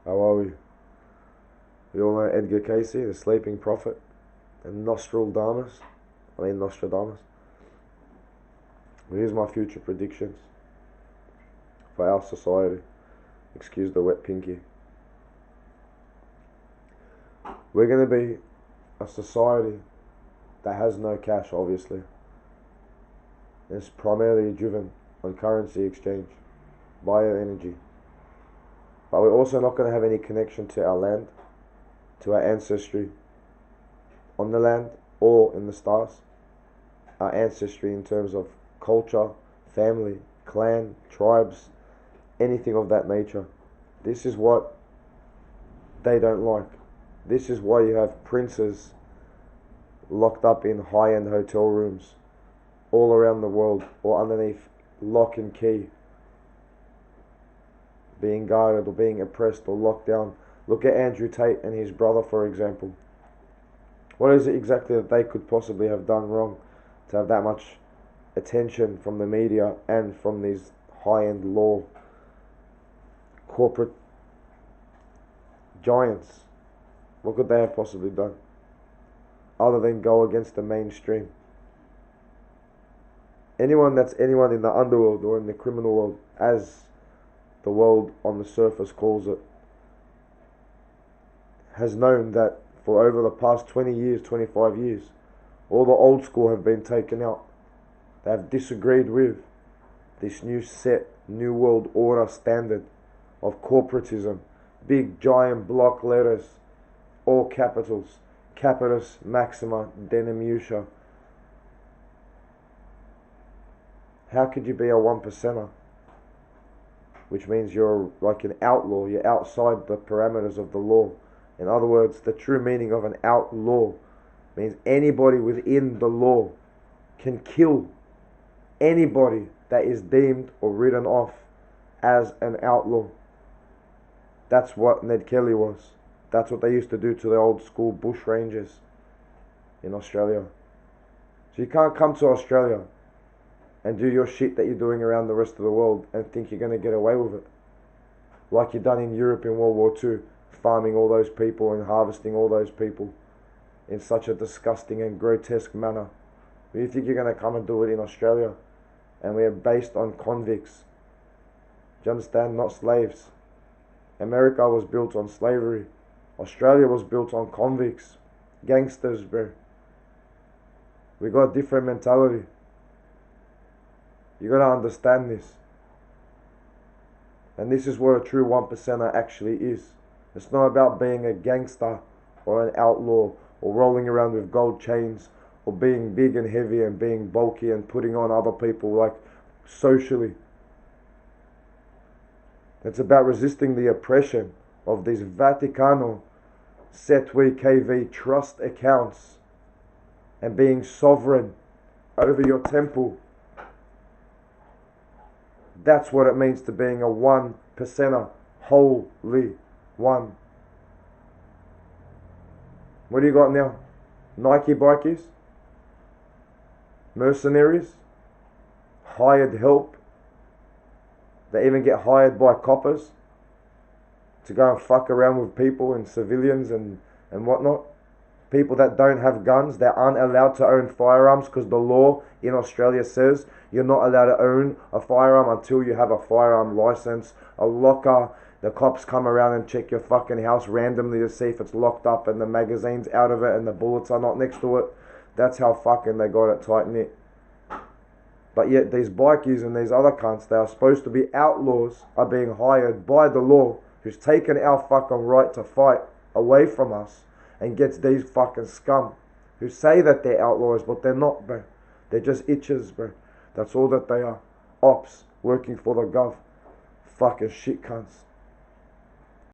How are we? We all know Edgar Casey, the sleeping prophet, and Nostradamus. Nostradamus. Well, here's my future predictions for our society. Excuse the wet pinky. We're going to be a society that has no cash, obviously. It's primarily driven on currency exchange, bioenergy. But we're also not going to have any connection to our land, to our ancestry on the land or in the stars. Our ancestry in terms of culture, family, clan, tribes, anything of that nature. This is what they don't like. This is why you have princes locked up in high-end hotel rooms all around the world or underneath lock and key, being guarded or being oppressed or locked down. Look at Andrew Tate and his brother, for example. What is it exactly that they could possibly have done wrong to have that much attention from the media and from these high-end law corporate giants? What could they have possibly done other than go against the mainstream? Anyone in the underworld or in the criminal world, as the world on the surface calls it, has known that for over the past 20 years, 25 years, all the old school have been taken out. They have disagreed with this new world order standard of corporatism. Big giant block letters, all capitals, Capitis Maxima Denimutia. How could you be a one percenter? Which means you're like an outlaw, you're outside the parameters of the law. In other words, the true meaning of an outlaw means anybody within the law can kill anybody that is deemed or written off as an outlaw. That's what Ned Kelly was. That's what they used to do to the old school bush rangers in Australia. So you can't come to Australia and do your shit that you're doing around the rest of the world and think you're going to get away with it. Like you've done in Europe in World War II, farming all those people and harvesting all those people in such a disgusting and grotesque manner. You think you're going to come and do it in Australia? And we are based on convicts. Do you understand? Not slaves. America was built on slavery. Australia was built on convicts. Gangsters, bro. We got a different mentality. You got to understand this. And this is what a true one percenter actually is. It's not about being a gangster or an outlaw or rolling around with gold chains or being big and heavy and being bulky and putting on other people like socially. It's about resisting the oppression of these Vaticano Setui KV trust accounts and being sovereign over your temple. That's what it means to being a one percenter. Holy one. What do you got now? Nike bikies? Mercenaries? Hired help? They even get hired by coppers to go and fuck around with people and civilians and whatnot. People that don't have guns, they aren't allowed to own firearms because the law in Australia says you're not allowed to own a firearm until you have a firearm license, a locker. The cops come around and check your fucking house randomly to see if it's locked up and the magazine's out of it and the bullets are not next to it. That's how fucking they got it tight knit. But yet these bikies and these other cunts, they are supposed to be outlaws, are being hired by the law, who's taken our fucking right to fight away from us, and gets these fucking scum who say that they're outlaws, but they're not, bro. They're just itches, bro. That's all that they are. Ops working for the gov. Fucking shit cunts.